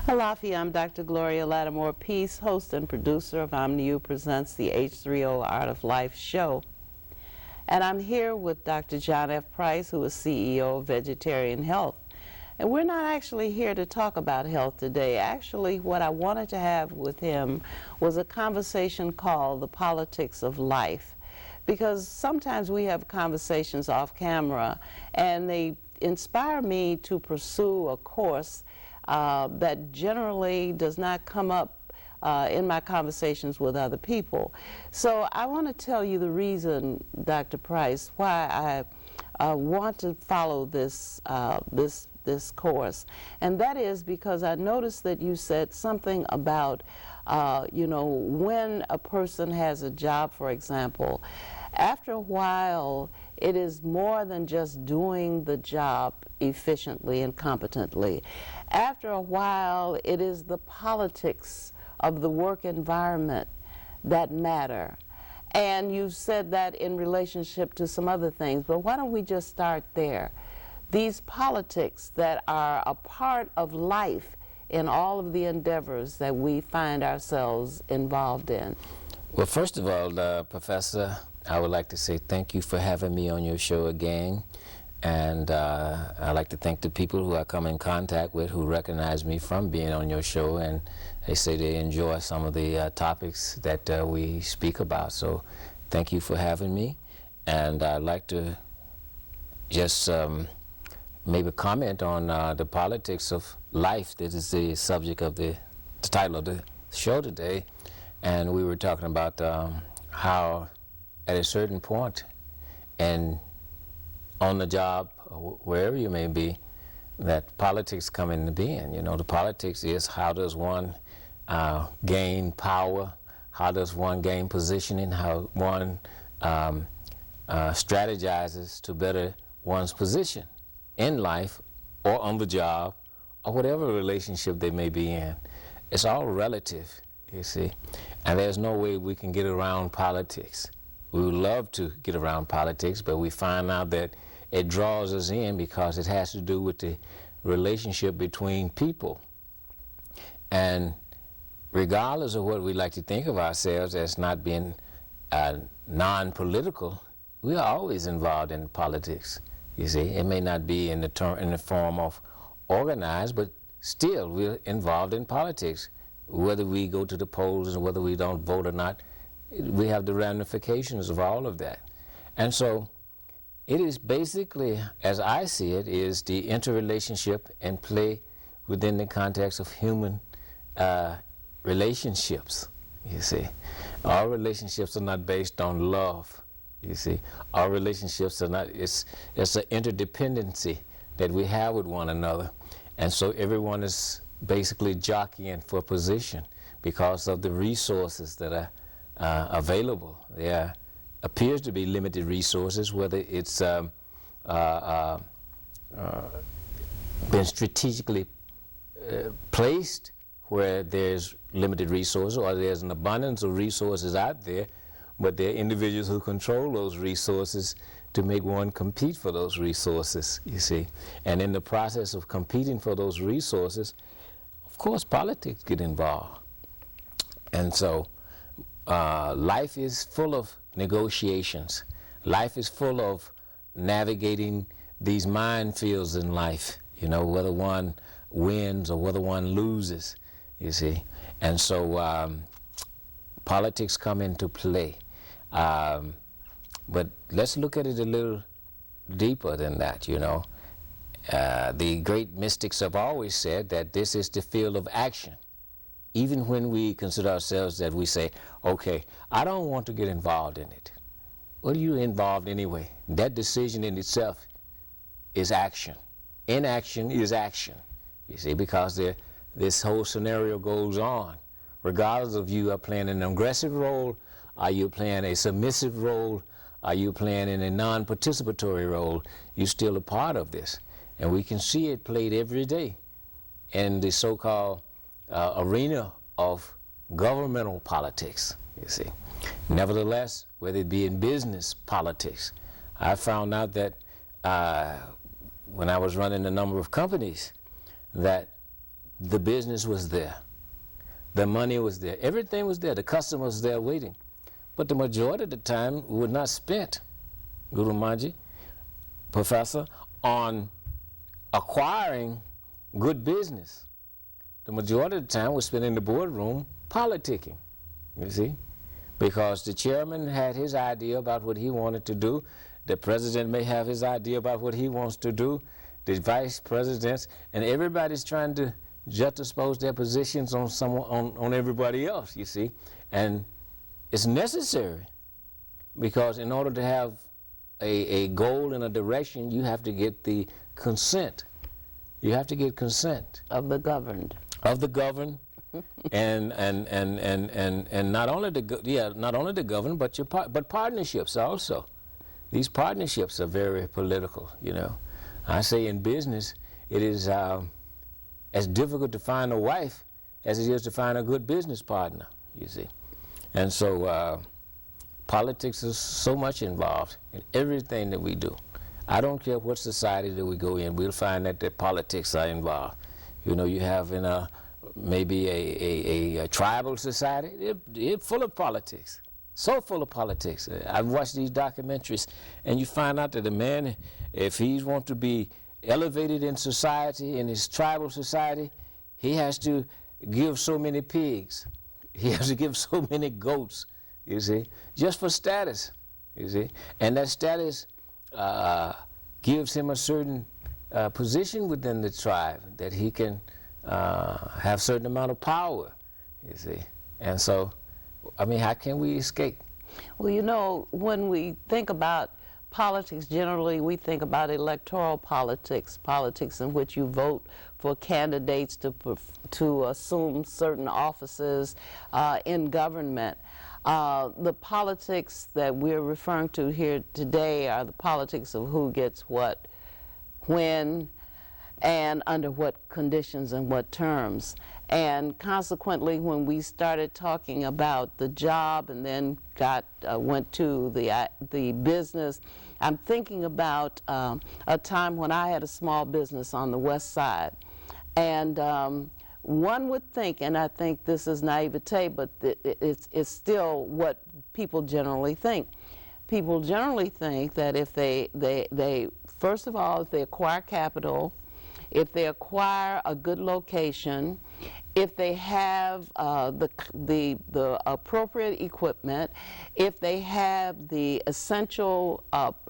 Alafi, I'm Dr. Gloria Lattimore Peace, host and producer of OmniU Presents the H3O Art of Life show. And I'm here with Dr. John F. Price, who is CEO of Vegetarian Health. And we're not actually here to talk about health today. Actually, what I wanted to have with him was a conversation called The Politics of Life. Because sometimes we have conversations off camera and they inspire me to pursue a course that generally does not come up in my conversations with other people. So I want to tell you the reason, Dr. Price, why I want to follow this course. And that is because I noticed that you said something about, when a person has a job, for example, after a while, it is more than just doing the job efficiently and competently. After a while, it is the politics of the work environment that matter. And you said that in relationship to some other things, but why don't we just start there? These politics that are a part of life in all of the endeavors that we find ourselves involved in. Well, first of all, Professor, I would like to say thank you for having me on your show again. And I'd like to thank the people who I come in contact with who recognize me from being on your show, and they say they enjoy some of the topics that we speak about. So thank you for having me. And I'd like to just maybe comment on the politics of life. This is the subject of the title of the show today. And we were talking about how at a certain point and on the job, wherever you may be, that politics come into being. You know, the politics is how does one gain power, how does one gain positioning, how one strategizes to better one's position in life or on the job or whatever relationship they may be in. It's all relative, you see, and there's no way we can get around politics. We would love to get around politics, but we find out that it draws us in because it has to do with the relationship between people. And regardless of what we like to think of ourselves as not being non-political, we are always involved in politics. You see, it may not be in the form of organized, but still we're involved in politics. Whether we go to the polls or whether we don't vote or not, we have the ramifications of all of that. And so it is basically, as I see it, is the interrelationship and play within the context of human relationships, you see. Our relationships are not based on love, you see. Our relationships are not, it's an interdependency that we have with one another. And so everyone is basically jockeying for position because of the resources that are available. There appears to be limited resources, whether it's been strategically placed where there's limited resources, or there's an abundance of resources out there, but there are individuals who control those resources to make one compete for those resources, you see. And in the process of competing for those resources, of course, politics get involved. And so life is full of negotiations. Life is full of navigating these minefields in life, you know, whether one wins or whether one loses, you see. And so politics come into play. But let's look at it a little deeper than that, you know. The great mystics have always said that this is the field of action. Even when we consider ourselves that we say, okay, I don't want to get involved in it. What are you involved anyway? That decision in itself is action. Inaction is action, you see, because this whole scenario goes on. Regardless of you are playing an aggressive role, are you playing a submissive role, are you playing in a non-participatory role, you're still a part of this. And we can see it played every day in the so-called arena of governmental politics, you see. Nevertheless, whether it be in business politics, I found out that when I was running a number of companies, that the business was there. The money was there. Everything was there. The customer was there waiting. But the majority of the time was not spent, Guru Manji, Professor, on acquiring good business. The majority of the time was spent in the boardroom politicking, you see, because the chairman had his idea about what he wanted to do. The president may have his idea about what he wants to do. The vice presidents, and everybody's trying to juxtapose their positions on someone, on everybody else, you see. And it's necessary, because in order to have a goal and a direction, you have to get the consent. You have to get consent of the governed. Of the governed, and not only the governed, but partnerships also. These partnerships are very political, you know. I say in business, it is as difficult to find a wife as it is to find a good business partner, you see. And so politics is so much involved in everything that we do. I don't care what society that we go in, we'll find that the politics are involved. You know, you have in maybe a tribal society, they're full of politics, so full of politics. I've watched these documentaries, and you find out that a man, if he wants to be elevated in society, in his tribal society, he has to give so many pigs. He has to give so many goats, you see, just for status, you see. And that status gives him a certain position within the tribe, that he can have a certain amount of power, you see. And so, I mean, how can we escape? Well, you know, when we think about politics, generally we think about electoral politics, politics in which you vote for candidates to assume certain offices in government. The politics that we're referring to here today are the politics of who gets what, when, and under what conditions and what terms. And consequently, when we started talking about the job and then went to the business, I'm thinking about a time when I had a small business on the west side. And one would think, and I think this is naivete, but it's still what people generally think. People generally think that if they first of all, if they acquire capital, if they acquire a good location, if they have the appropriate equipment, if they have the essential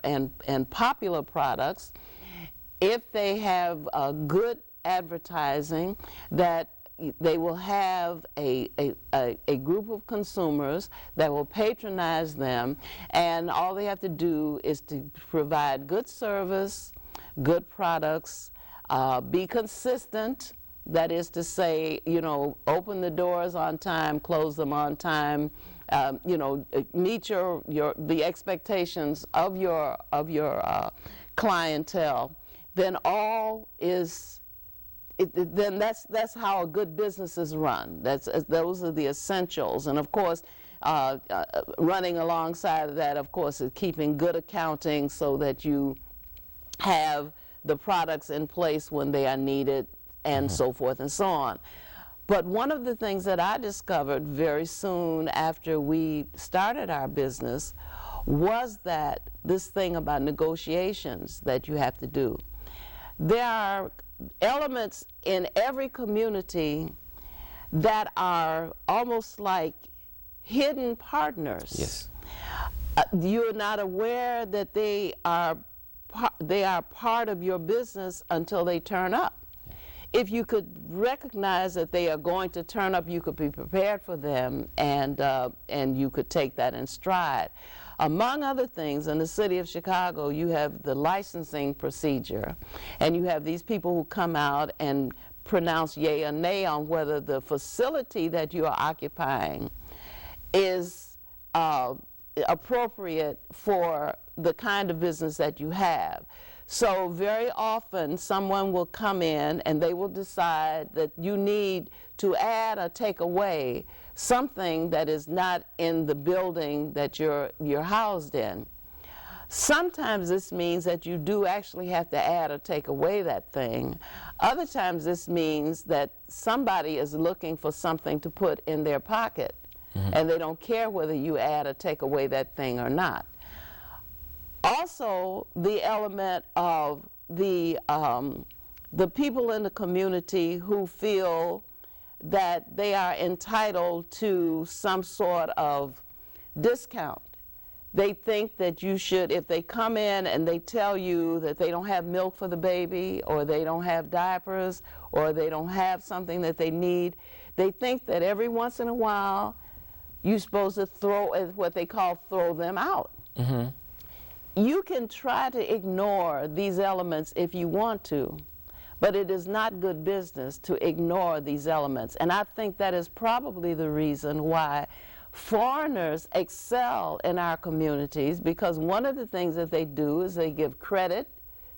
and popular products, if they have good advertising, that they will have a group of consumers that will patronize them, and all they have to do is to provide good service, good products, be consistent. That is to say, you know, open the doors on time, close them on time, you know, meet the expectations of your clientele. Then all is. Then that's how a good business is run. Those are the essentials, and of course, running alongside of that, of course, is keeping good accounting so that you have the products in place when they are needed, and so forth and so on. But one of the things that I discovered very soon after we started our business was that this thing about negotiations that you have to do. There are elements in every community that are almost like hidden partners. Yes. You're not aware that they are part of your business until they turn up. If you could recognize that they are going to turn up, you could be prepared for them, and you could take that in stride. Among other things, in the city of Chicago, you have the licensing procedure, and you have these people who come out and pronounce yea or nay on whether the facility that you are occupying is appropriate for the kind of business that you have. So very often someone will come in and they will decide that you need to add or take away something that is not in the building that you're housed in. Sometimes this means that you do actually have to add or take away that thing. Other times this means that somebody is looking for something to put in their pocket, and they don't care whether you add or take away that thing or not. Also, the element of the people in the community who feel that they are entitled to some sort of discount. They think that you should, if they come in and they tell you that they don't have milk for the baby, or they don't have diapers, or they don't have something that they need, they think that every once in a while you're supposed to what they call throw them out. You can try to ignore these elements if you want to, but it is not good business to ignore these elements. And I think that is probably the reason why foreigners excel in our communities, because one of the things that they do is they give credit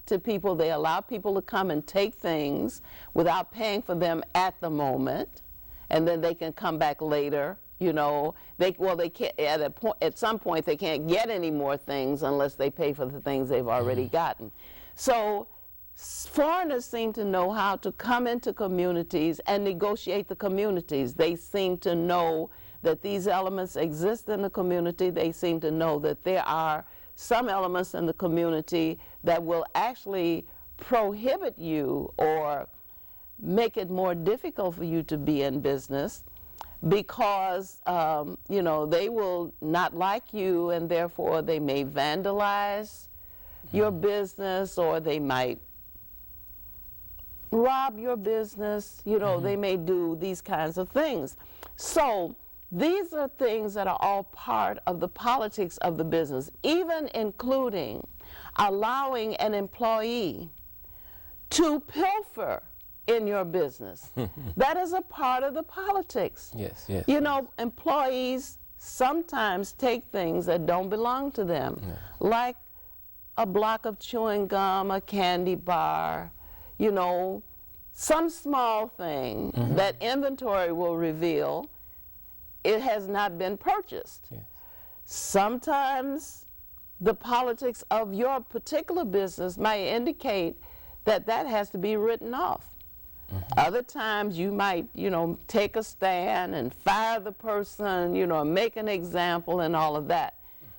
to people. They allow people to come and take things without paying for them at the moment, and then they can come back later. You know, they can't, at some point they can't get any more things unless they pay for the things they've already gotten. So foreigners seem to know how to come into communities and negotiate the communities. They seem to know that these elements exist in the community. They seem to know that there are some elements in the community that will actually prohibit you or make it more difficult for you to be in business, because you know, they will not like you, and therefore they may vandalize your business, or they might rob your business. You know, they may do these kinds of things. So these are things that are all part of the politics of the business, even including allowing an employee to pilfer in your business. That is a part of the politics. Yes, yes. You know, employees sometimes take things that don't belong to them, like a block of chewing gum, a candy bar, you know, some small thing that inventory will reveal it has not been purchased. Yes. Sometimes the politics of your particular business might indicate that that has to be written off. Other times you might, you know, take a stand and fire the person, you know, make an example and all of that.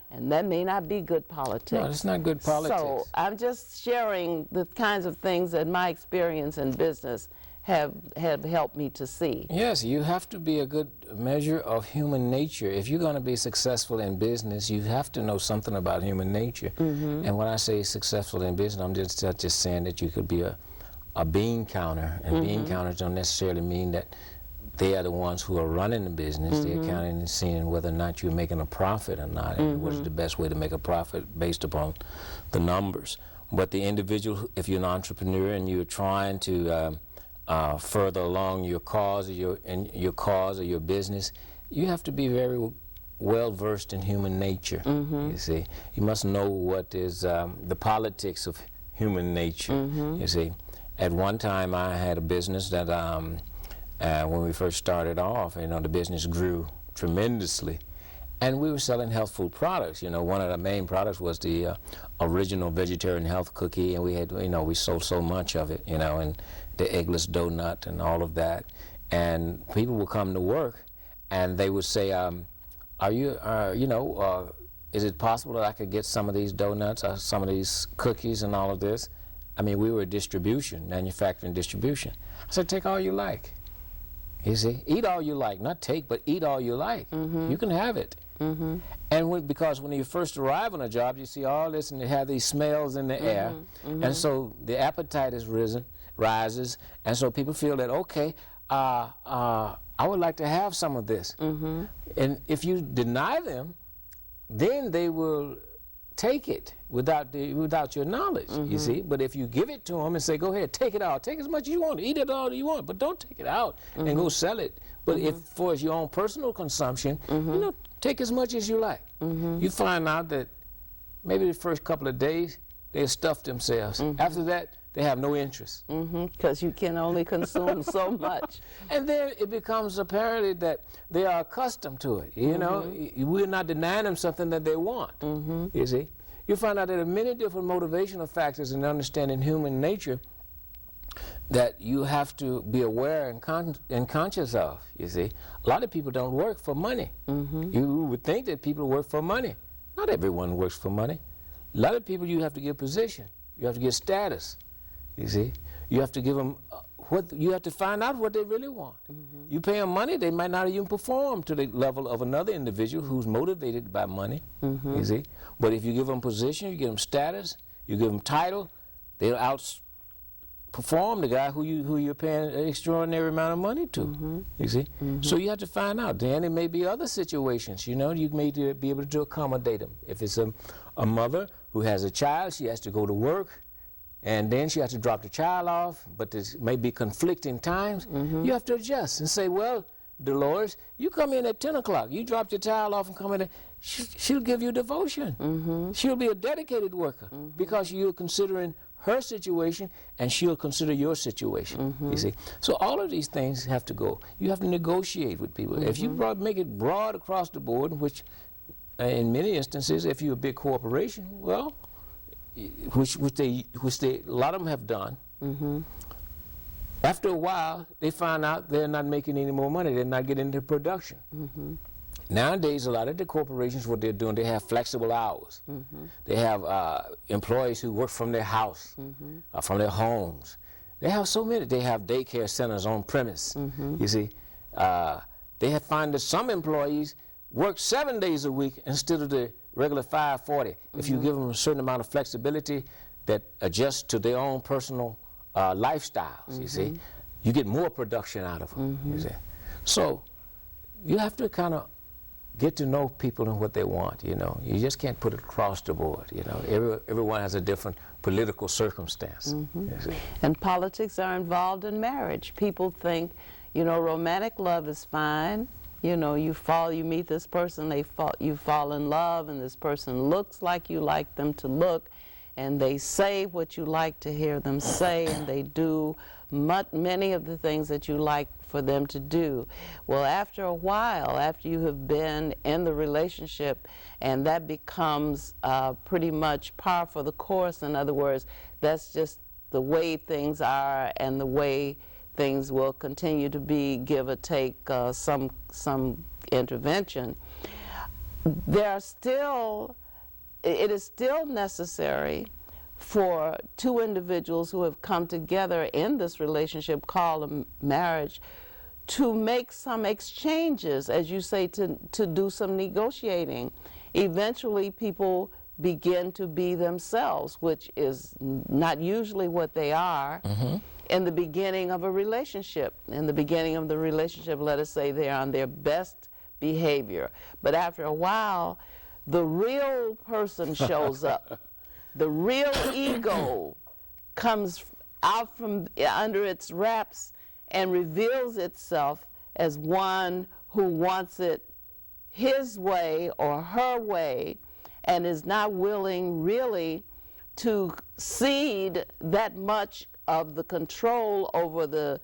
And that may not be good politics. No, it's not good politics. So I'm just sharing the kinds of things that my experience in business have helped me to see. Yes, you have to be a good measure of human nature. If you're going to be successful in business, you have to know something about human nature. And when I say successful in business, I'm just saying that you could be a bean counter, and bean counters don't necessarily mean that they are the ones who are running the business. They're counting and seeing whether or not you're making a profit or not, and what is the best way to make a profit based upon the numbers. But the individual, if you're an entrepreneur and you're trying to further along your cause or your business, you have to be very well versed in human nature. You see, you must know what is the politics of human nature. You see, at one time I had a business that when we first started off, you know, the business grew tremendously, and we were selling health food products. You know, one of the main products was the original vegetarian health cookie, and we had, you know, we sold so much of it, you know, and the eggless donut and all of that. And people would come to work and they would say, are you, you know, is it possible that I could get some of these donuts or some of these cookies and all of this? I mean, we were distribution, manufacturing distribution. I said, take all you like. You see, eat all you like, not take, but eat all you like. You can have it. And because when you first arrive on a job, you see all this and you have these smells in the air, and so the appetite is rises, and so people feel that, okay, I would like to have some of this. And if you deny them, then they will take it without your knowledge, you see. But if you give it to them and say, go ahead, take it out, take as much as you want, eat it all you want, but don't take it out and go sell it. But if for your own personal consumption, you know, take as much as you like. You find out that maybe the first couple of days, they stuff themselves. After that, they have no interest. Because you can only consume so much. And then it becomes apparent that they are accustomed to it. You know, we're not denying them something that they want. You see, you find out there are many different motivational factors in understanding human nature that you have to be aware and conscious of, you see. A lot of people don't work for money. You would think that people work for money. Not everyone works for money. A lot of people, you have to give position. You have to give status, you see. You have to give them you have to find out what they really want. You pay them money, they might not even perform to the level of another individual who's motivated by money, you see. But if you give them position, you give them status, you give them title, they'll outperform the guy who you're paying an extraordinary amount of money to, you see. So you have to find out. Then there may be other situations, you know, you may be able to accommodate them. If it's a mother who has a child, she has to go to work, and then she has to drop the child off, but there may be conflicting times. You have to adjust and say, well, Dolores, you come in at 10 o'clock, you drop your child off and come in, she'll give you devotion. She'll be a dedicated worker because you're considering her situation and she'll consider your situation, you see. So all of these things have to go. You have to negotiate with people. If you make it broad across the board, which in many instances, if you're a big corporation, well, which a lot of them have done. After a while, they find out they're not making any more money. They're not getting into production. Nowadays, a lot of the corporations, what they're doing, they have flexible hours. They have employees who work from their house, from their homes. They have so many. They have daycare centers on premise. You see, they have found that some employees work 7 days a week instead of the regular 540. If you give them a certain amount of flexibility that adjusts to their own personal lifestyles, you see, you get more production out of them, you see. So you have to kind of get to know people and what they want, you know. You just can't put it across the board, you know. Everyone has a different political circumstance. You see. And politics are involved in marriage. People think, you know, romantic love is fine. You know, you meet this person, you fall in love, and this person looks like you like them to look, and they say what you like to hear them say, and they do many of the things that you like for them to do. Well, after a while, after you have been in the relationship, and that becomes pretty much par for the course, in other words, that's just the way things are and the way things will continue to be, give or take some intervention. It is still necessary for two individuals who have come together in this relationship called a marriage to make some exchanges, as you say, to do some negotiating. Eventually people begin to be themselves, which is not usually what they are. In the beginning of a relationship. In the beginning of the relationship, let us say they're on their best behavior. But after a while, the real person shows up. The real ego comes out from under its wraps and reveals itself as one who wants it his way or her way, and is not willing really to cede that much of the control over the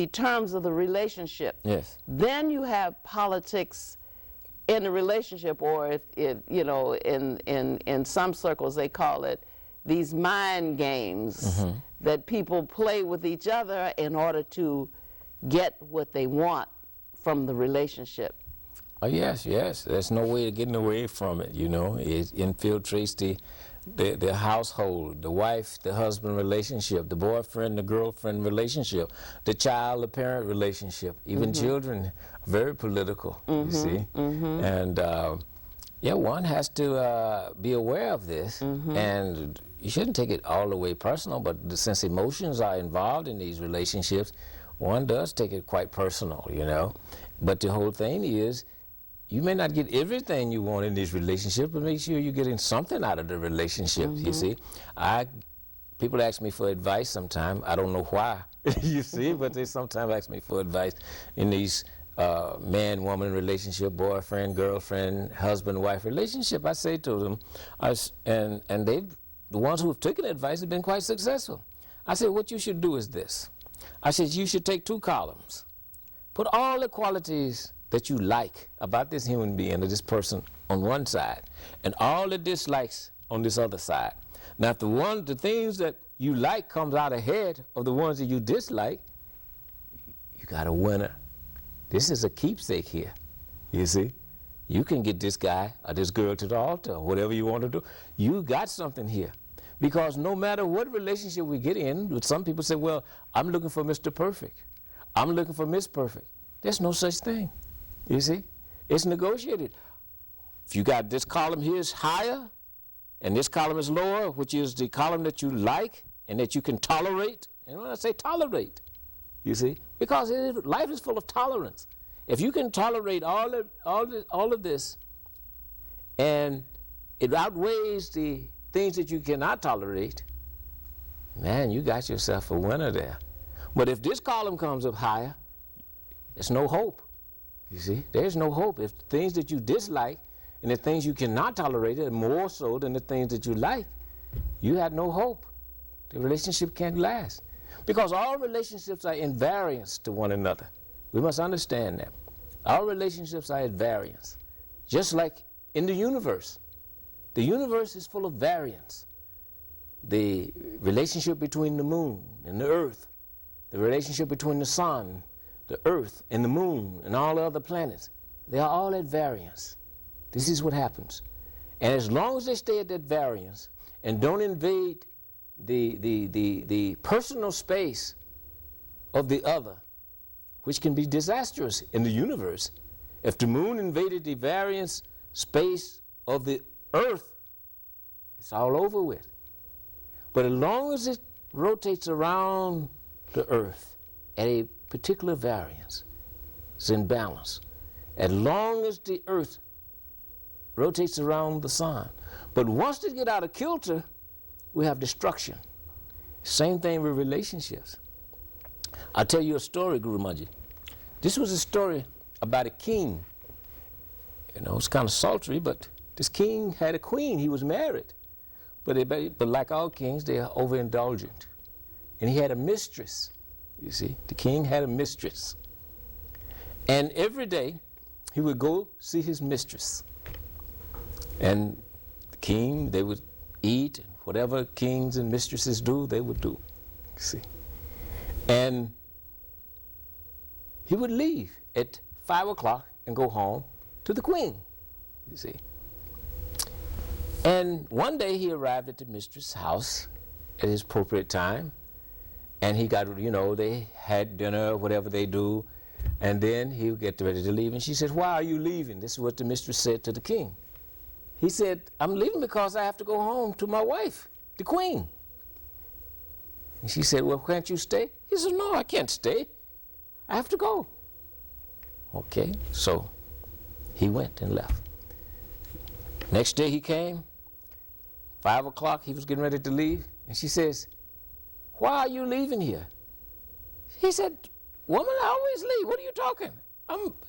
terms of the relationship. Yes. Then you have politics in the relationship, or if you know, in some circles they call it these mind games that people play with each other in order to get what they want from the relationship. Oh yes, yes. There's no way of getting away from it, you know. It infiltrates the household, the wife, the husband relationship, the boyfriend, the girlfriend relationship, the child, the parent relationship, even children, very political, you see. And yeah, one has to be aware of this, and you shouldn't take it all the way personal, but since emotions are involved in these relationships, one does take it quite personal, you know. But the whole thing is, you may not get everything you want in these relationships, but make sure you're getting something out of the relationship, you see. People ask me for advice sometimes. I don't know why, you see, but they sometimes ask me for advice in these man-woman relationship, boyfriend, girlfriend, husband-wife relationship. I say to them, and the ones who have taken advice have been quite successful. I said, what you should do is this. I said, you should take 2 columns. Put all the qualities that you like about this human being or this person on one side, and all the dislikes on this other side. Now, if the things that you like comes out ahead of the ones that you dislike, you got a winner. This is a keepsake here, you see. You can get this guy or this girl to the altar, or whatever you want to do. You got something here. Because no matter what relationship we get in, some people say, well, I'm looking for Mr. Perfect. I'm looking for Miss Perfect. There's no such thing, you see. It's negotiated. If you got this column here is higher, and this column is lower, which is the column that you like and that you can tolerate. And when I say tolerate, you see, because life is full of tolerance. If you can tolerate all of this, and it outweighs the things that you cannot tolerate, man, you got yourself a winner there. But if this column comes up higher, there's no hope. You see, there's no hope. If the things that you dislike and the things you cannot tolerate are more so than the things that you like, you have no hope. The relationship can't last. Because all relationships are in variance to one another. We must understand that. Our relationships are at variance. Just like in the universe. The universe is full of variance. The relationship between the moon and the earth, the relationship between the sun, the earth, and the moon, and all the other planets, they are all at variance. This is what happens. And as long as they stay at that variance and don't invade the personal space of the other, which can be disastrous in the universe. If the moon invaded the variance space of the earth, it's all over with. But as long as it rotates around the earth at a particular variance, it's in balance. As long as the earth rotates around the sun. But once they get out of kilter, we have destruction. Same thing with relationships. I'll tell you a story, Guru Maji. This was a story about a king. You know, it's kind of sultry, but this king had a queen. He was married. But like all kings, they are overindulgent. And he had a mistress, you see. The king had a mistress. And every day, he would go see his mistress. And the king, they would eat, and whatever kings and mistresses do, they would do, you see. And he would leave at 5 o'clock and go home to the queen, you see. And one day he arrived at the mistress' house at his appropriate time, and he got, you know, they had dinner, whatever they do, and then he would get ready to leave, and she said, "Why are you leaving?" This is what the mistress said to the king. He said, "I'm leaving because I have to go home to my wife, the queen." And she said, "Well, can't you stay?" He said, "No, I can't stay. I have to go." Okay, so he went and left. Next day he came, 5 o'clock, he was getting ready to leave, and she says, "Why are you leaving here?" He said, "Woman, I always leave. What are you talking?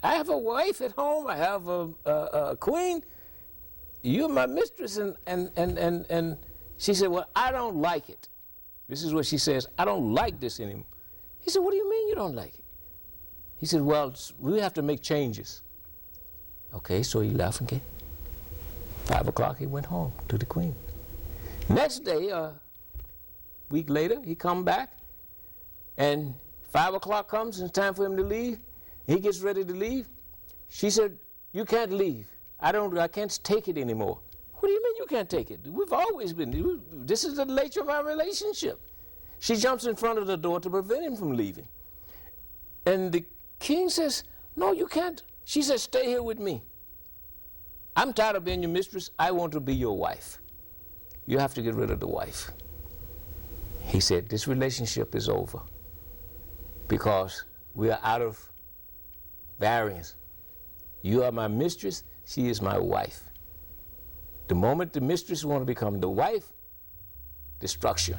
I have a wife at home. I have a queen. You're my mistress." And she said, "Well, I don't like it." This is what she says, "I don't like this anymore." He said, "What do you mean you don't like it?" He said, "Well, we have to make changes." Okay, so he left and came. 5 o'clock, he went home to the queen. Next day, a week later, he come back, and 5 o'clock comes, and it's time for him to leave. He gets ready to leave. She said, "You can't leave. I can't take it anymore." "What do you mean you can't take it? We've always been, this is the nature of our relationship." She jumps in front of the door to prevent him from leaving. And the king says, "No, you can't." She says, "Stay here with me. I'm tired of being your mistress. I want to be your wife. You have to get rid of the wife." He said, "This relationship is over because we are out of variance. You are my mistress. She is my wife. The moment the mistress wants to become the wife, destruction."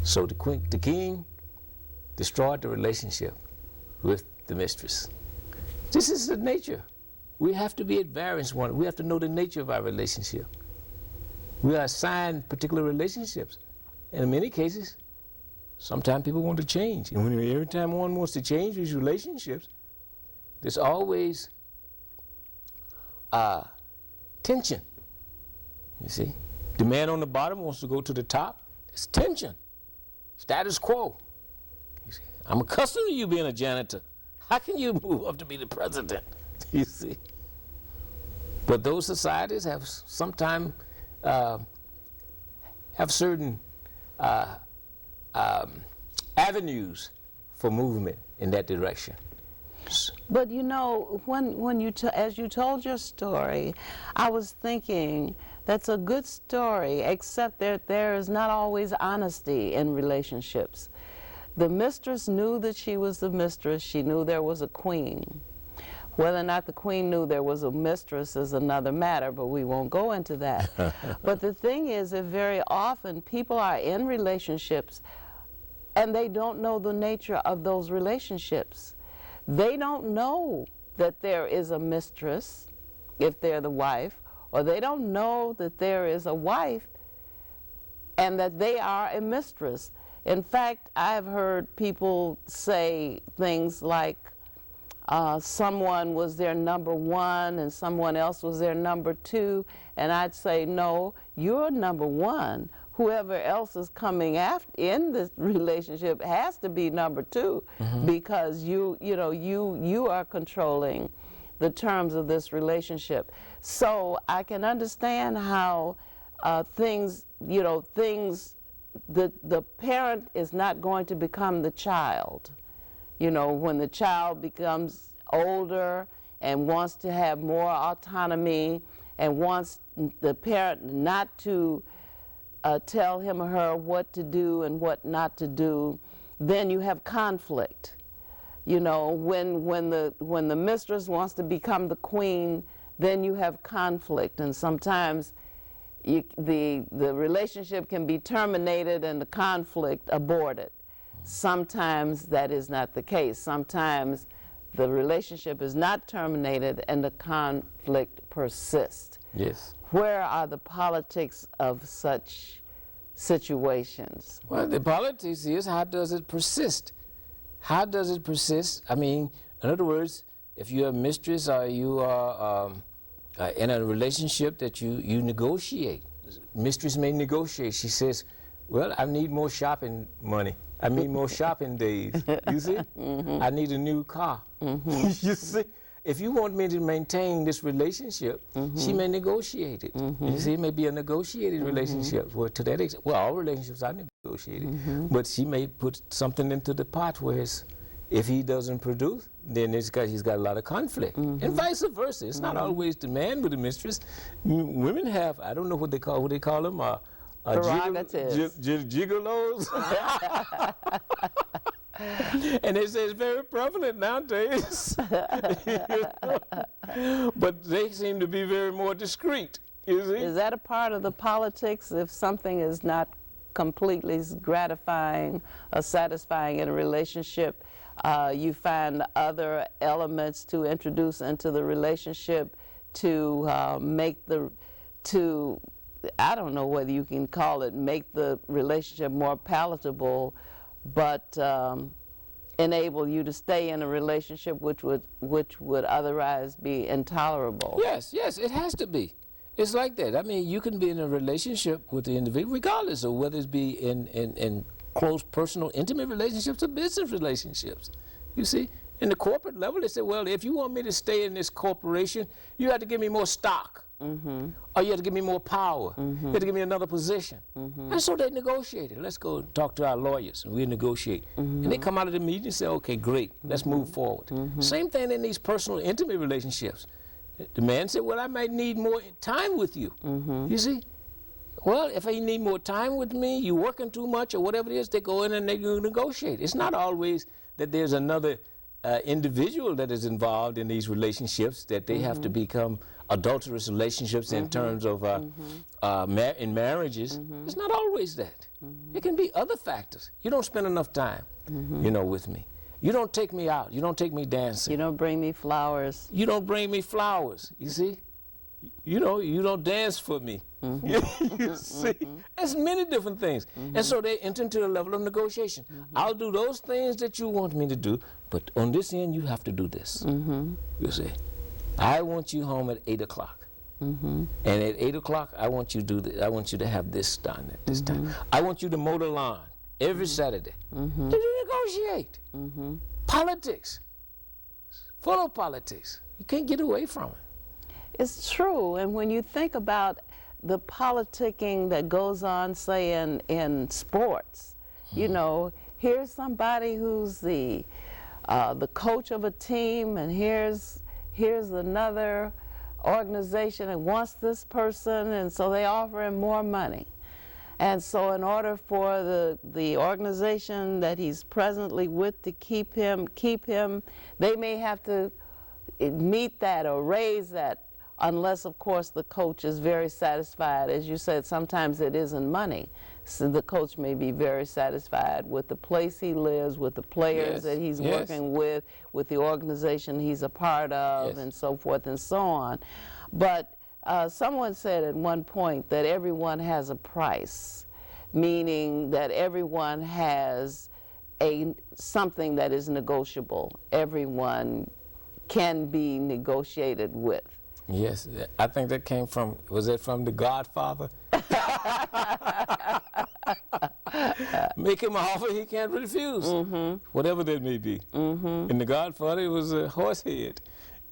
So the king destroyed the relationship with the mistress. This is the nature. We have to be at variance one. We have to know the nature of our relationship. We are assigned particular relationships. And in many cases, sometimes people want to change. And every time one wants to change these relationships, there's always tension. You see? The man on the bottom wants to go to the top. It's tension. Status quo. You see? I'm accustomed to you being a janitor. How can you move up to be the president? You see? But those societies have sometimes have certain avenues for movement in that direction. But you know, when you as you told your story, I was thinking that's a good story, except that there is not always honesty in relationships. The mistress knew that she was the mistress. She knew there was a queen. Whether or not the queen knew there was a mistress is another matter, but we won't go into that. But the thing is that very often people are in relationships and they don't know the nature of those relationships. They don't know that there is a mistress if they're the wife, or they don't know that there is a wife and that they are a mistress. In fact, I've heard people say things like someone was their number one and someone else was their number two, and I'd say, no, you're number one. Whoever else is coming after in this relationship has to be number two, because you are controlling the terms of this relationship. So I can understand how the parent is not going to become the child. You know, when the child becomes older and wants to have more autonomy and wants the parent not to tell him or her what to do and what not to do, then you have conflict. You know, when the mistress wants to become the queen, then you have conflict, and sometimes the relationship can be terminated and the conflict aborted. Sometimes that is not the case. Sometimes the relationship is not terminated and the conflict persists. Yes. Where are the politics of such situations? Well, the politics is, how does it persist? How does it persist? I mean, in other words, if you're a mistress or you are in a relationship that you negotiate, mistress may negotiate. She says, well, I need more shopping money. I need more shopping days. You see? I need a new car. You see? If you want me to maintain this relationship, she may negotiate it. You see, it may be a negotiated relationship. Well, to that extent, well, all relationships are negotiated. But she may put something into the pot where if he doesn't produce, then he's got a lot of conflict. And vice versa. It's not always the man with the mistress. Women have, I don't know what they call them, prerogatives. Gigolos. And they say it's very prevalent nowadays. But they seem to be very more discreet, you see? Is that a part of the politics? If something is not completely gratifying or satisfying in a relationship, you find other elements to introduce into the relationship to I don't know whether you can call it make the relationship more palatable, but enable you to stay in a relationship which would otherwise be intolerable. Yes, it has to be. It's like that. I mean, you can be in a relationship with the individual, regardless of whether it be in close, personal, intimate relationships or business relationships. You see, in the corporate level, they say, well, if you want me to stay in this corporation, you have to give me more stock. Or you have to give me more power. You have to give me another position. And so they negotiated. Let's go talk to our lawyers, and we negotiate. And they come out of the meeting and say, okay, great, let's move forward. Same thing in these personal, intimate relationships. The man said, well, I might need more time with you. You see? Well, if I need more time with me, you're working too much or whatever it is, they go in and they negotiate. It's not always that there's another individual that is involved in these relationships, that they have to become adulterous relationships in terms of in marriages. It's not always that. It can be other factors. You don't spend enough time, you know, with me. You don't take me out. You don't take me dancing. You don't bring me flowers. You don't bring me flowers. You see? You know, you don't dance for me. You see? There's many different things. And so they enter into a level of negotiation. I'll do those things that you want me to do, but on this end, you have to do this. You see? I want you home at 8 o'clock. And at 8 o'clock, I want you to do I want you to have this done at this time. I want you to mow the lawn every Saturday. Did you negotiate? Politics, full of politics. You can't get away from it. It's true, and when you think about the politicking that goes on, say, in sports, you know, here's somebody who's the coach of a team, and here's another organization that wants this person, and so they offer him more money. And so in order for the organization that he's presently with to keep him, they may have to meet that or raise that, unless, of course, the coach is very satisfied. As you said, sometimes it isn't money. So the coach may be very satisfied with the place he lives, with the players that he's working with the organization he's a part of, and so forth and so on. But someone said at one point that everyone has a price, meaning that everyone has something that is negotiable. Everyone can be negotiated with. Yes, I think that came from, was it from The Godfather? Make him an offer he can't refuse, whatever that may be. In The Godfather, it was a horse head.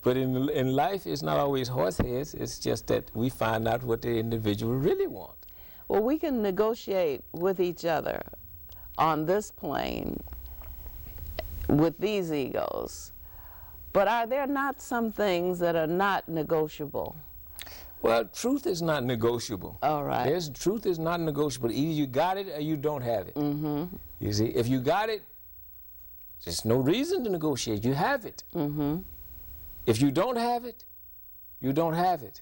But in life, it's not always horse heads. It's just that we find out what the individual really wants. Well, we can negotiate with each other on this plane with these egos. But are there not some things that are not negotiable? Well, truth is not negotiable. All right. Truth is not negotiable. Either you got it or you don't have it. You see, if you got it, there's no reason to negotiate. You have it. If you don't have it, you don't have it.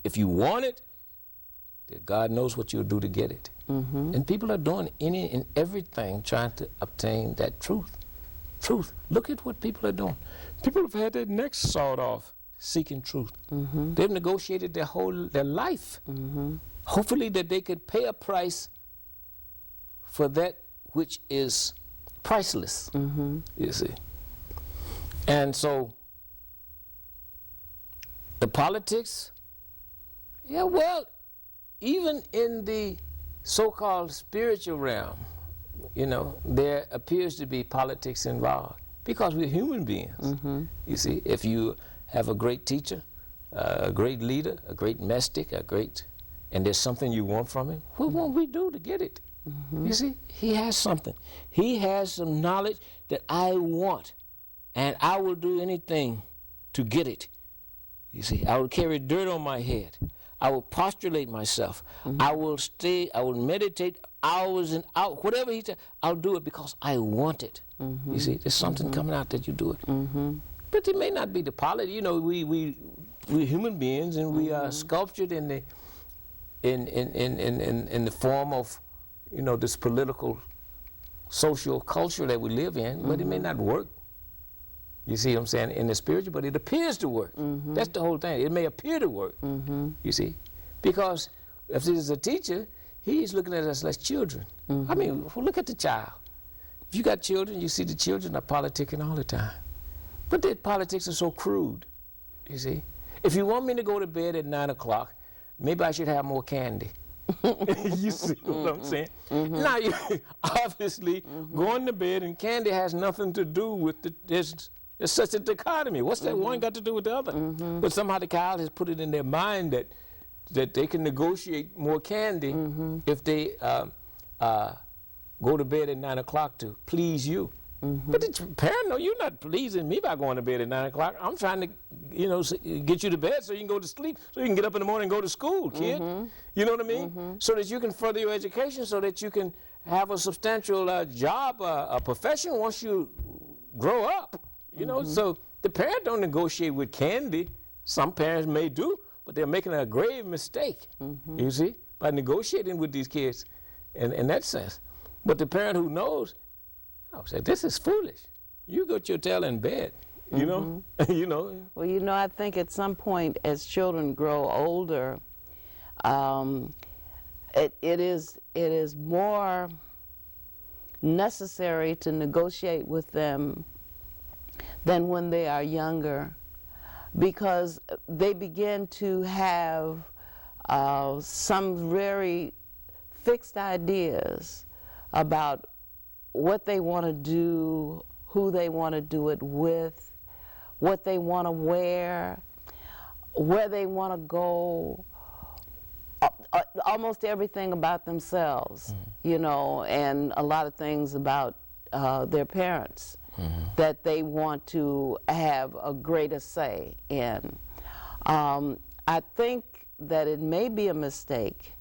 If you want it, then God knows what you'll do to get it. And people are doing any and everything trying to obtain that truth. Truth. Look at what people are doing. People have had their necks sawed off seeking truth. They've negotiated their life. Hopefully that they could pay a price for that which is priceless, you see. And so the politics, yeah, well, even in the so-called spiritual realm, you know, there appears to be politics involved because we're human beings. You see, if you have a great teacher, a great leader, a great mystic, and there's something you want from him, what won't we do to get it? You see, he has something. He has some knowledge that I want, and I will do anything to get it. You see, I will carry dirt on my head. I will postulate myself. I will meditate hours and hours, whatever he said, I'll do it because I want it. You see, there's something coming out that you do it. But it may not be the politics. You know, we're human beings, and we are sculptured in the form of, you know, this political, social culture that we live in. But it may not work. You see what I'm saying? In the spiritual, but it appears to work. That's the whole thing. It may appear to work. You see, because if there's a teacher, he's looking at us like children. I mean, look at the child. If you got children, you see the children are politicking all the time. But their politics are so crude, you see. If you want me to go to bed at 9 o'clock, maybe I should have more candy. You see what I'm saying? Now, obviously, going to bed and candy has nothing to do with there's such a dichotomy. What's that one got to do with the other? But somehow the child has put it in their mind that they can negotiate more candy if they go to bed at 9 o'clock to please you. But the parent, no, you're not pleasing me by going to bed at 9 o'clock. I'm trying to, you know, get you to bed so you can go to sleep, so you can get up in the morning and go to school, kid. You know what I mean? So that you can further your education, so that you can have a substantial job, a profession once you grow up. You know, so the parent don't negotiate with candy. Some parents may do, but they're making a grave mistake, you see, by negotiating with these kids in that sense. But the parent who knows, I would say, this is foolish. You got your tail in bed, you know? You know? Well, you know, I think at some point as children grow older, it is more necessary to negotiate with them than when they are younger, because they begin to have some very fixed ideas about what they want to do, who they want to do it with, what they want to wear, where they want to go, almost everything about themselves, you know, and a lot of things about their parents that they want to have a greater say in. I think that it may be a mistake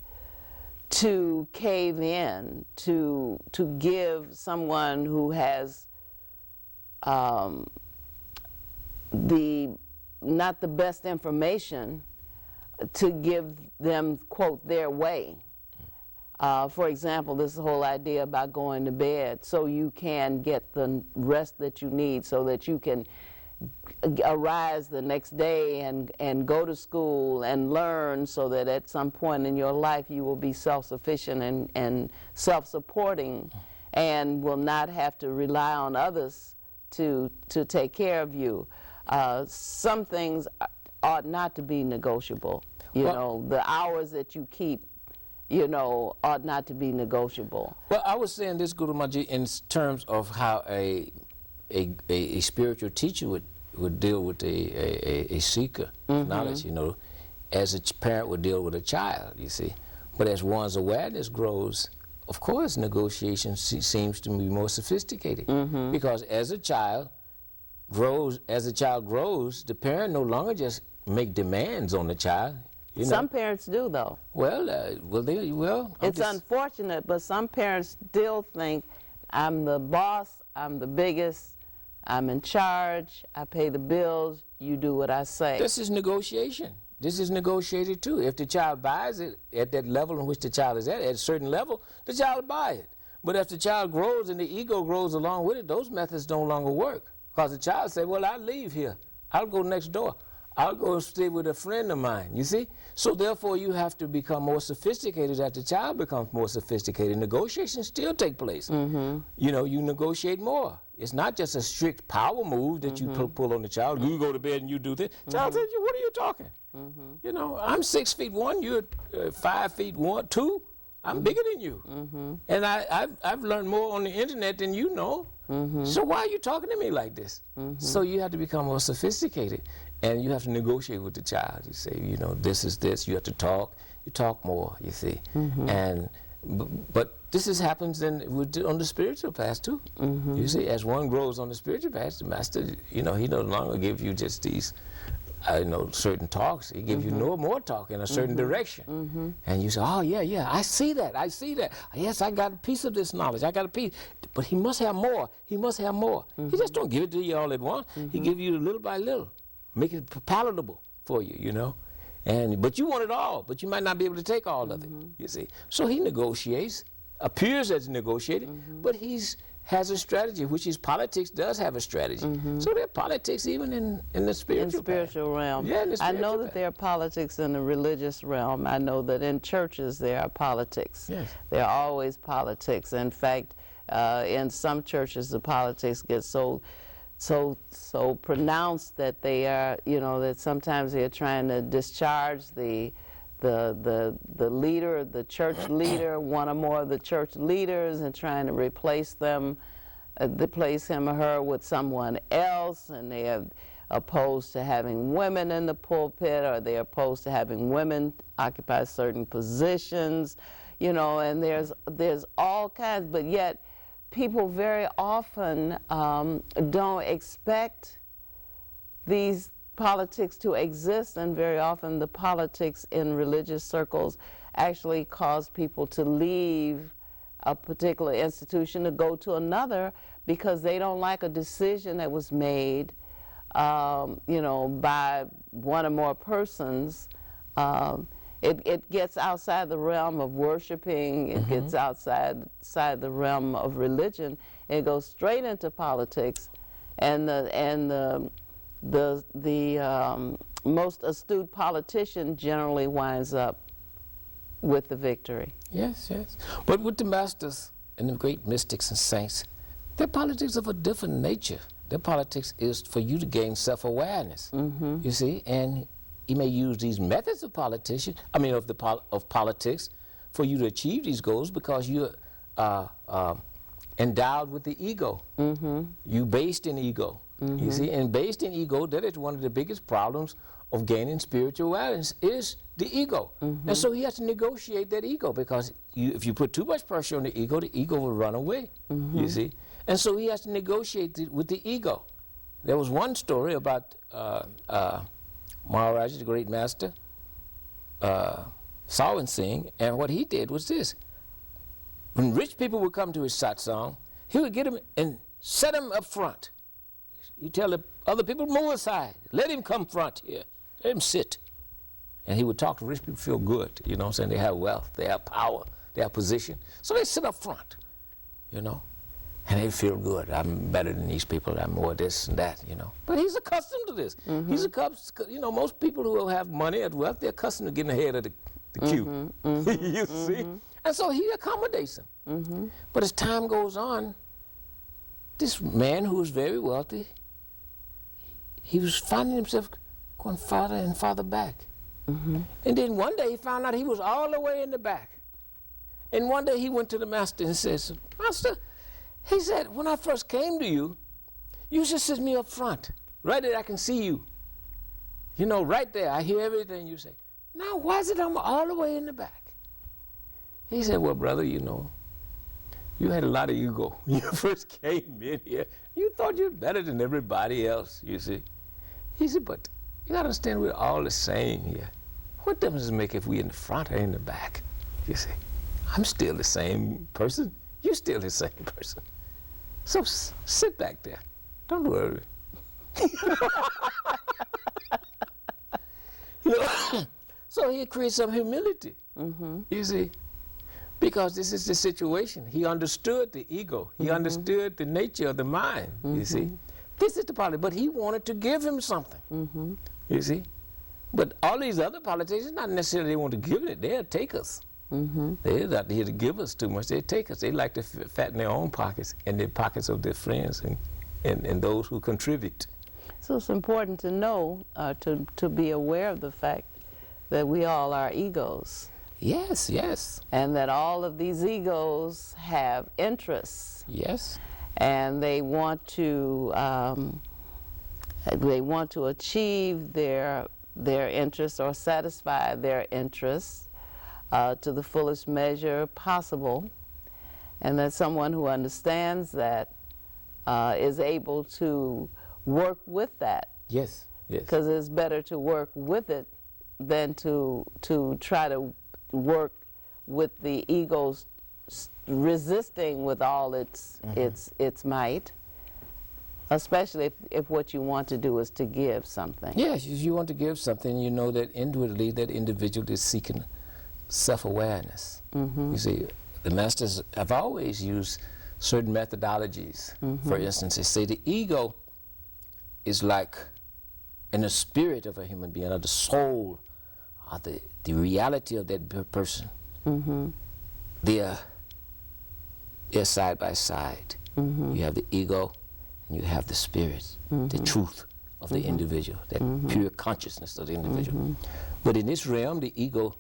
to cave in, to give someone who has not the best information, to give them, quote, their way. For example, this whole idea about going to bed so you can get the rest that you need so that you can arise the next day and go to school and learn, so that at some point in your life you will be self-sufficient and self-supporting and will not have to rely on others to take care of you. Some things ought not to be negotiable. You know, the hours that you keep, you know, ought not to be negotiable. Well, I was saying this, Guru Maji, in terms of how a spiritual teacher would deal with a seeker of knowledge, you know, as a parent would deal with a child, you see. But as one's awareness grows, of course, negotiation seems to be more sophisticated. Because as a child grows, the parent no longer just make demands on the child. You know? Some parents do, though. Well, it's unfortunate, but some parents still think, I'm the boss, I'm the biggest, I'm in charge, I pay the bills, you do what I say. This is negotiation. This is negotiated too. If the child buys it at that level in which the child is at a certain level, the child will buy it. But if the child grows and the ego grows along with it, those methods no longer work. Because the child said, well, I'll leave here. I'll go next door. I'll go stay with a friend of mine, you see? So therefore you have to become more sophisticated as the child becomes more sophisticated. Negotiations still take place. You know, you negotiate more. It's not just a strict power move that you pull on the child. You go to bed and you do this. Child says, what are you talking? You know, I'm 6'1", you're 5'2". I'm bigger than you. And I've learned more on the internet than you know. So why are you talking to me like this? So you have to become more sophisticated. And you have to negotiate with the child. You say, you know, this is this. You have to talk. You talk more, you see. And but this happens on the spiritual path too. You see, as one grows on the spiritual path, the master, you know, he no longer gives you just these, you know, certain talks. He gives you more talk in a certain direction. And you say, oh, yeah, I see that. Yes, I got a piece of this knowledge. I got a piece. But he must have more. He must have more. He just don't give it to you all at once. He gives you little by little. Make it palatable for you, you know. But you want it all, but you might not be able to take all of it, you see. So he negotiates, appears as negotiating, but has a strategy, which is politics does have a strategy. So there are politics even in the spiritual realm. Yeah, in the spiritual I know that there are politics in the religious realm. I know that in churches there are politics. Yes. There are always politics. In fact, in some churches the politics get so pronounced that they are, you know, that sometimes they're trying to discharge the leader, the church leader, one or more of the church leaders, and trying to replace him or her with someone else, and they are opposed to having women in the pulpit, or they're opposed to having women occupy certain positions, you know, and there's all kinds, but yet people very often don't expect these politics to exist, and very often the politics in religious circles actually cause people to leave a particular institution to go to another because they don't like a decision that was made, you know, by one or more persons. It gets outside the realm of worshiping. It gets outside the realm of religion. It goes straight into politics, and the most astute politician generally winds up with the victory. Yes. But with the masters and the great mystics and saints, their politics of a different nature. Their politics is for you to gain self-awareness. You see, and he may use these methods of of politics for you to achieve these goals because you're endowed with the ego. You based in ego. You see, and based in ego, that is one of the biggest problems of gaining spiritual awareness is the ego. And so he has to negotiate that ego because if you put too much pressure on the ego will run away, you see. And so he has to negotiate with the ego. There was one story about Maharaj, the great master, Sawan Singh, and what he did was this. When rich people would come to his satsang, he would get them and set them up front. He'd tell the other people, move aside, let him come front here, let him sit. And he would talk to rich people, feel good, you know what I'm saying? They have wealth, they have power, they have position. So they sit up front, you know, and they feel good. I'm better than these people, I'm more this and that, you know. But he's accustomed to this. He's accustomed, you know, most people who have money and wealth, they're accustomed to getting ahead of the queue, you see? And so he accommodates them. But as time goes on, this man who was very wealthy, he was finding himself going farther and farther back. And then one day he found out he was all the way in the back. And one day he went to the master and says, Master, he said, when I first came to you, you should sit me up front, right there I can see you. You know, right there, I hear everything you say. Now, why is it I'm all the way in the back? He said, well, brother, you know, you had a lot of ego when you first came in here. You thought you were better than everybody else, you see. He said, but you gotta understand we're all the same here. What difference does it make if we're in the front or in the back? You see, I'm still the same person. You're still the same person. So sit back there. Don't worry. You know? So he creates some humility, you see. Because this is the situation. He understood the ego. He understood the nature of the mind, you see. This is the politics, but he wanted to give him something, you see. But all these other politicians, not necessarily they want to give it, they'll take us. They're not here to give us too much, they take us. They like to fatten their own pockets and the pockets of their friends and those who contribute. So it's important to know, to be aware of the fact that we all are egos. Yes, yes. And that all of these egos have interests. Yes. And they want to achieve their interests or satisfy their interests to the fullest measure possible. And that someone who understands that is able to work with that. Yes, yes. Because it's better to work with it than to try to work with the ego's resisting with all its might, especially if what you want to do is to give something. Yes, if you want to give something, you know that inwardly that individual is seeking self-awareness. You see, the masters have always used certain methodologies. For instance, they say the ego is like in the spirit of a human being, or the soul, or the reality of that person. They're side by side. You have the ego and you have the spirit, the truth of the individual, that pure consciousness of the individual. But in this realm, the ego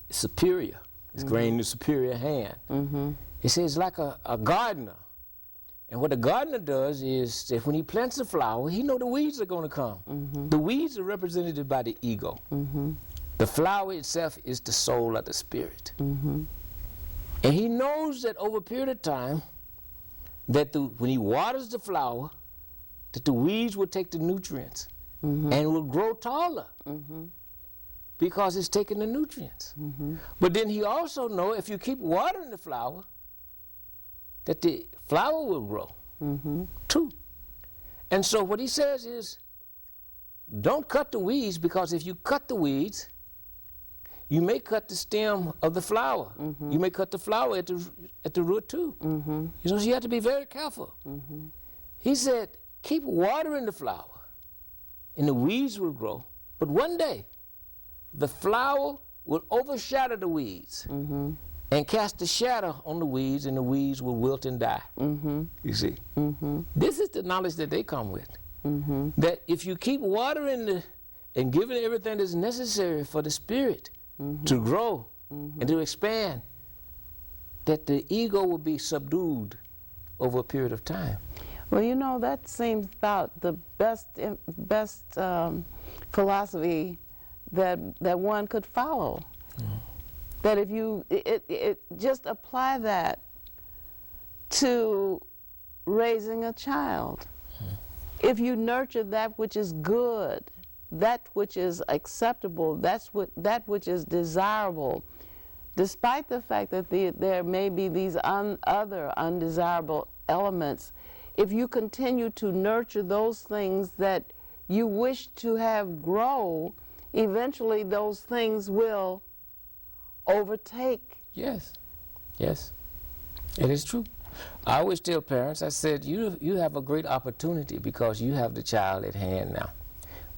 is superior. It's granting the superior hand. It says like a gardener. And what a gardener does is that when he plants a flower, he knows the weeds are going to come. The weeds are represented by the ego. The flower itself is the soul of the spirit. And he knows that over a period of time, that when he waters the flower, that the weeds will take the nutrients and will grow taller because it's taking the nutrients. But then he also knows if you keep watering the flower, that the flower will grow too. And so what he says is, don't cut the weeds, because if you cut the weeds, you may cut the stem of the flower. You may cut the flower at the root too. You know, so you have to be very careful. He said, keep watering the flower and the weeds will grow. But one day, the flower will overshadow the weeds. and cast a shadow on the weeds, and the weeds will wilt and die. You see? This is the knowledge that they come with. That if you keep watering and giving everything that's necessary for the spirit to grow and to expand, that the ego will be subdued over a period of time. Well, you know, that seems about the best philosophy that one could follow. That if you just apply that to raising a child. If you nurture that which is good, that which is acceptable, that which is desirable, despite the fact that there may be these other undesirable elements, if you continue to nurture those things that you wish to have grow, eventually those things will overtake. Yes, yes, it is true. I always tell parents, I said, you have a great opportunity because you have the child at hand now.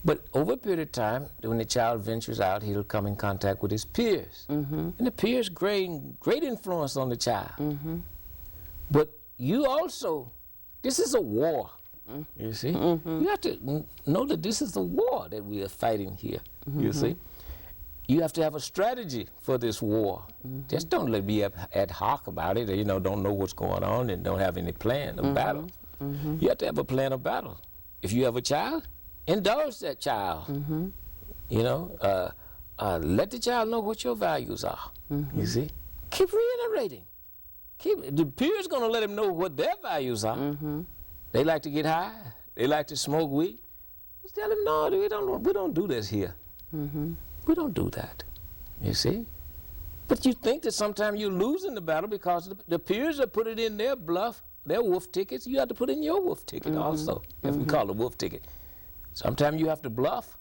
But over a period of time, when the child ventures out, he'll come in contact with his peers. And the peers great influence on the child. But you also, this is a war, you see? You have to know that this is a war that we are fighting here, you see? You have to have a strategy for this war. Just don't let be ad hoc about it, or, you know, don't know what's going on and don't have any plan of battle. You have to have a plan of battle. If you have a child, indulge that child. You know, let the child know what your values are. You see, keep reiterating. The peer's going to let him know what their values are. They like to get high. They like to smoke weed. Just tell them, no, we don't do this here. We don't do that. You see, but you think that sometimes you're losing the battle because the peers that put it in their bluff, their wolf tickets. You have to put in your wolf ticket also, if we call it a wolf ticket. Sometimes you have to bluff.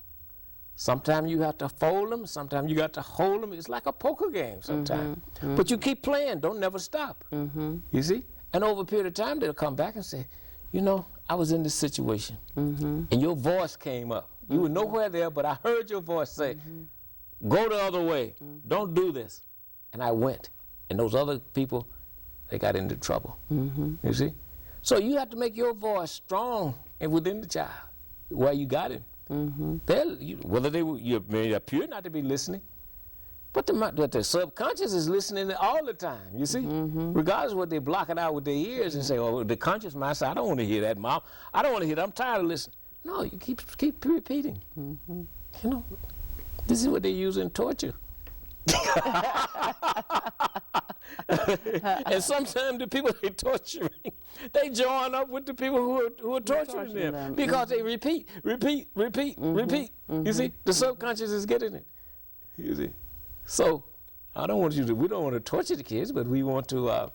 Sometimes you have to fold them. Sometimes you got to hold them. It's like a poker game sometimes. But you keep playing. Don't never stop. You see? And over a period of time, they'll come back and say, you know, I was in this situation. And your voice came up. You were nowhere there, but I heard your voice say, go the other way. Don't do this. And I went. And those other people, they got into trouble. You see? So you have to make your voice strong and within the child. Where you got him. Whether you may appear not to be listening, but the subconscious is listening all the time, you see? Regardless of what they block it out with their ears and say, oh, the conscious mind says, I don't want to hear that, Mom. I don't want to hear that. I'm tired of listening. No, you keep repeating. You know, this is what they use in torture. And sometimes the people they torturing, they join up with the people who are torturing them because they repeat. You see, the subconscious is getting it. You see, so we don't want to torture the kids, but we want to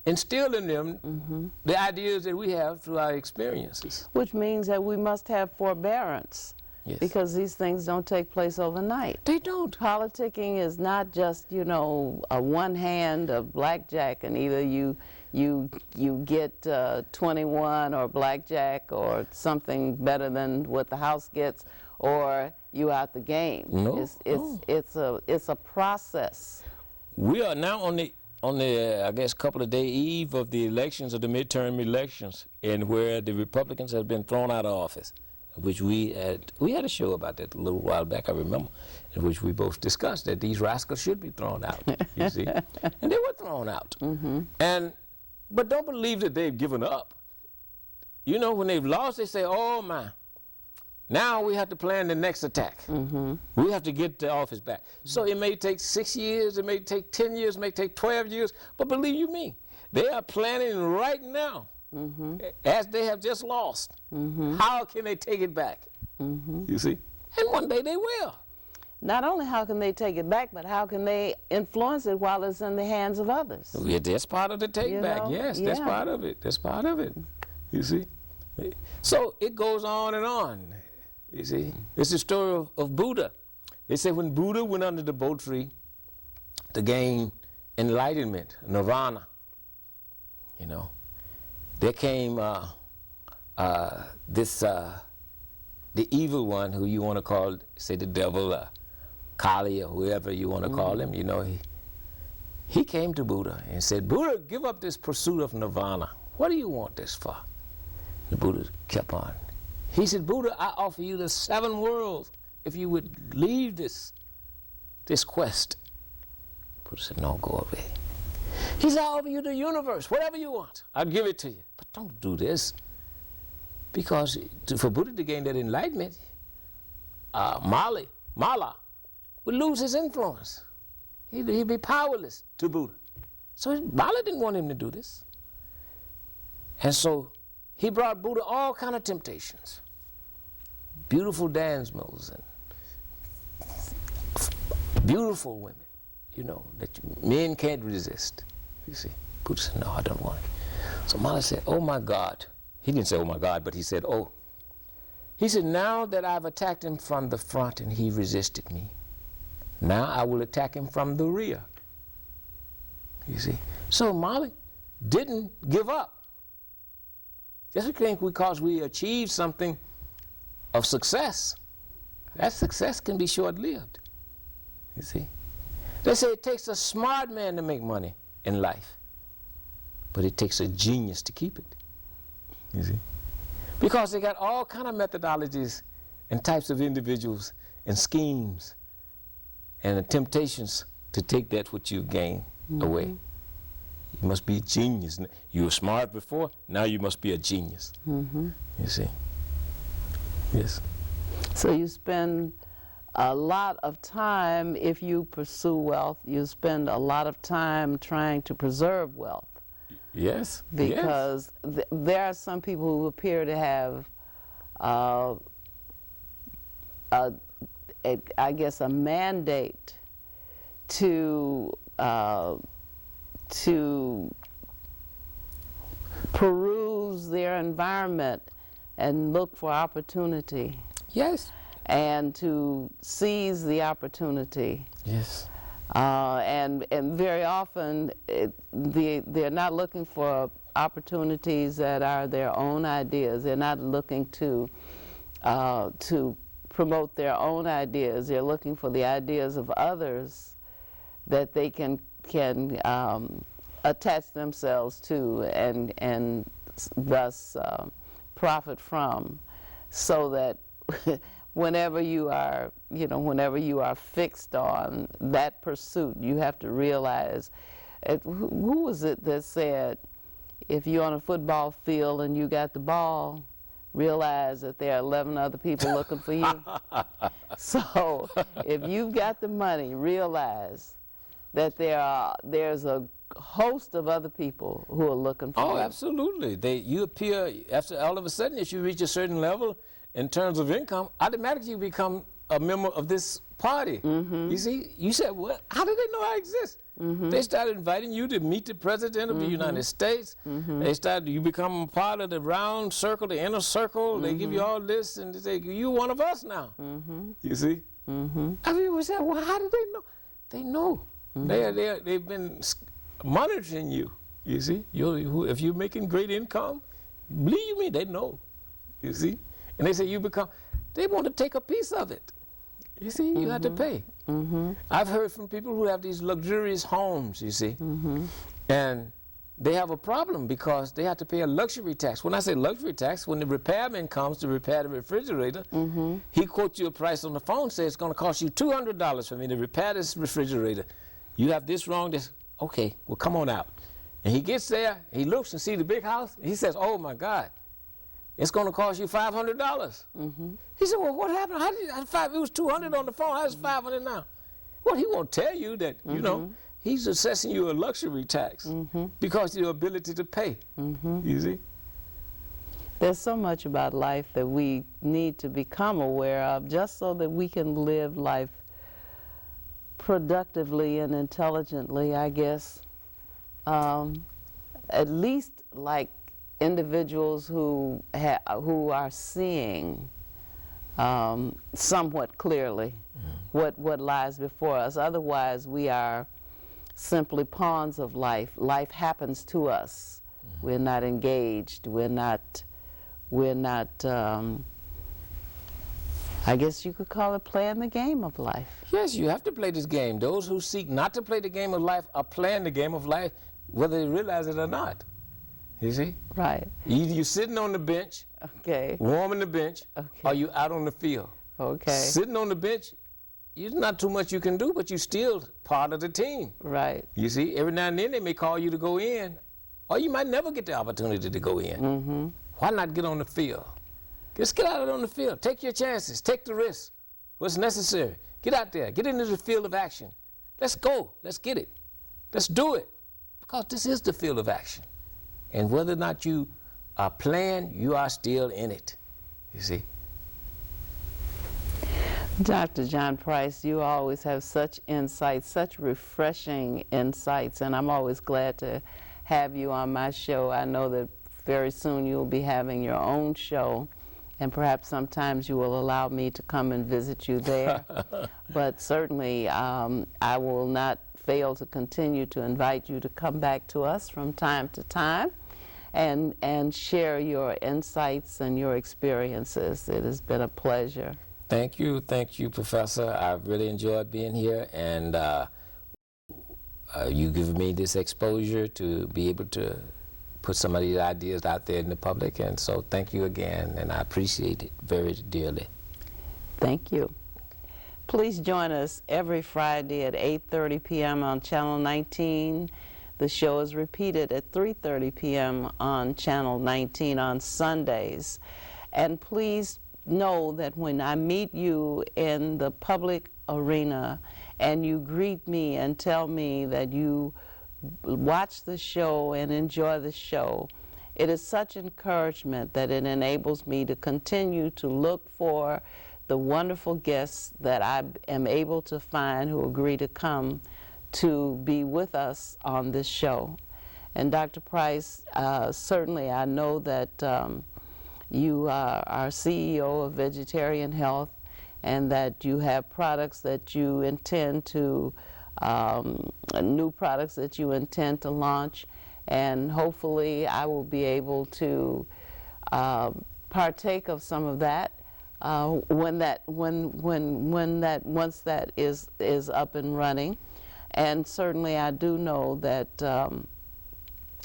instill in them the ideas that we have through our experiences. Which means that we must have forbearance. Yes. Because these things don't take place overnight. They don't. Politicking is not just, you know, a one hand of blackjack, and either you get 21 or blackjack or something better than what the house gets, or you out the game. No, it's a process. We are now on the I guess couple of day eve of the elections, of the midterm elections, and where the Republicans have been thrown out of office. Which we had a show about that a little while back, I remember, in which we both discussed that these rascals should be thrown out, you see. And they were thrown out. But don't believe that they've given up. You know, when they've lost, they say, oh my, now we have to plan the next attack. We have to get the office back. So it may take 6 years, it may take 10 years, it may take 12 years, but believe you me, they are planning right now. As they have just lost. How can they take it back? You see? And one day they will. Not only how can they take it back, but how can they influence it while it's in the hands of others? Yeah, that's part of the take back. Yes, that's part of it. That's part of it. You see? So it goes on and on. You see? It's the story of Buddha. They say when Buddha went under the Bo tree to gain enlightenment, nirvana, you know, there came the evil one, who you want to call, say the devil, Kali, or whoever you want to call him. You know, he came to Buddha and said, Buddha, give up this pursuit of nirvana. What do you want this for? The Buddha kept on. He said, Buddha, I offer you the 7 worlds if you would leave this quest. Buddha said, no, go away. He said, I offer you the universe, whatever you want. I'll give it to you. But don't do this. Because for Buddha to gain that enlightenment, Mala would lose his influence. He'd be powerless to Buddha. So Mala didn't want him to do this. And so he brought Buddha all kind of temptations. Beautiful dance moves and beautiful women, you know, that men can't resist. You see, Buddha said, no, I don't want it. So Mala said, oh my God. He didn't say, oh my God, but he said, oh. He said, now that I've attacked him from the front and he resisted me, now I will attack him from the rear. You see? So Mala didn't give up. Just because we achieve something of success, that success can be short-lived. You see? They say it takes a smart man to make money in life, but it takes a genius to keep it. You see? Because they got all kind of methodologies and types of individuals and schemes and the temptations to take that which you gain away. You must be a genius. You were smart before, now you must be a genius. You see? Yes. So you spend a lot of time, if you pursue wealth, you spend a lot of time trying to preserve wealth. Yes. Because there are some people who appear to have, I guess, a mandate to peruse their environment and look for opportunity. Yes. And to seize the opportunity. Yes. And very often they're not looking for opportunities that are their own ideas. They're not looking to promote their own ideas. They're looking for the ideas of others that they can attach themselves to and thus profit from, so that whenever you are fixed on that pursuit, you have to realize, who was it that said, if you're on a football field and you got the ball, realize that there are 11 other people looking for you. So if you've got the money, realize that there's a host of other people who are looking for you. Oh, absolutely. You appear, after all of a sudden, if you reach a certain level in terms of income, automatically you become a member of this party. You see, you said, what? How did they know I exist? They started inviting you to meet the President of the United States. You become a part of the round circle, the inner circle. They give you all this, and they say, you're one of us now. You see? I mean, we said, well, how did they know? They know. They've been monitoring you. You see? If you're making great income, believe me, they know. You see? And they say they want to take a piece of it. You see, you have to pay. I've heard from people who have these luxurious homes, you see, and they have a problem because they have to pay a luxury tax. When I say luxury tax, when the repairman comes to repair the refrigerator, he quotes you a price on the phone, says it's going to cost you $200 for me to repair this refrigerator. You have this wrong, this, okay, well, come on out. And he gets there, he looks and sees the big house, and he says, oh my God, it's going to cost you $500. He said, well, what happened? It was $200 on the phone, how's $500 now? Well, he won't tell you that, you know, he's assessing you a luxury tax because of your ability to pay, you see? There's so much about life that we need to become aware of just so that we can live life productively and intelligently, I guess. At least like individuals who are seeing somewhat clearly what lies before us. Otherwise, we are simply pawns of life. Life happens to us. We're not engaged. We're not. I I guess you could call it playing the game of life. Yes, you have to play this game. Those who seek not to play the game of life are playing the game of life, whether they realize it or not. You see? Right. Either you're sitting on the bench, Okay. warming the bench, Okay. or you out on the field. Okay. Sitting on the bench, there's not too much you can do, but you're still part of the team. Right. You see, every now and then they may call you to go in, or you might never get the opportunity to go in. Mm-hmm. Why not get on the field? Just get out on the field. Take your chances. Take the risks. What's necessary. Get out there. Get into the field of action. Let's go. Let's get it. Let's do it. Because this is the field of action. And whether or not you are playing, you are still in it. You see? Dr. John Price, you always have such insights, such refreshing insights, and I'm always glad to have you on my show. I know that very soon you'll be having your own show, and perhaps sometimes you will allow me to come and visit you there. But certainly I will not fail to continue to invite you to come back to us from time to time and share your insights and your experiences. It has been a pleasure. Thank you, Professor. I've really enjoyed being here, and you give me this exposure to be able to put some of these ideas out there in the public, and so thank you again, and I appreciate it very dearly. Thank you. Please join us every Friday at 8:30 p.m. on Channel 19. The show is repeated at 3:30 p.m. on Channel 19 on Sundays. And please know that when I meet you in the public arena and you greet me and tell me that you watch the show and enjoy the show, it is such encouragement that it enables me to continue to look for the wonderful guests that I am able to find who agree to come to be with us on this show. And Dr. Price, certainly I know that you are our CEO of Vegetarian Health, and that you have products that you intend to, new products that you intend to launch, and hopefully I will be able to partake of some of that once that is up and running. And certainly I do know that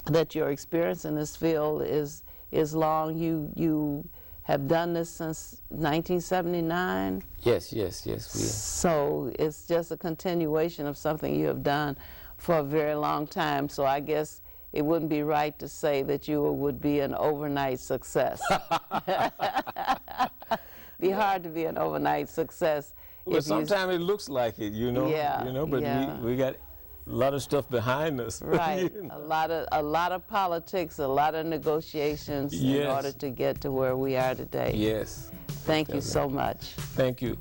that your experience in this field is long. You have done this since 1979? Yes. So it's just a continuation of something you have done for a very long time. So I guess it wouldn't be right to say that you would be an overnight success. Be hard to be an overnight success. Well, sometimes it looks like it, you know. Yeah, but yeah. we got a lot of stuff behind us. Right. You know? A lot of politics, a lot of negotiations in order to get to where we are today. Yes. Thank you so much. Thank you.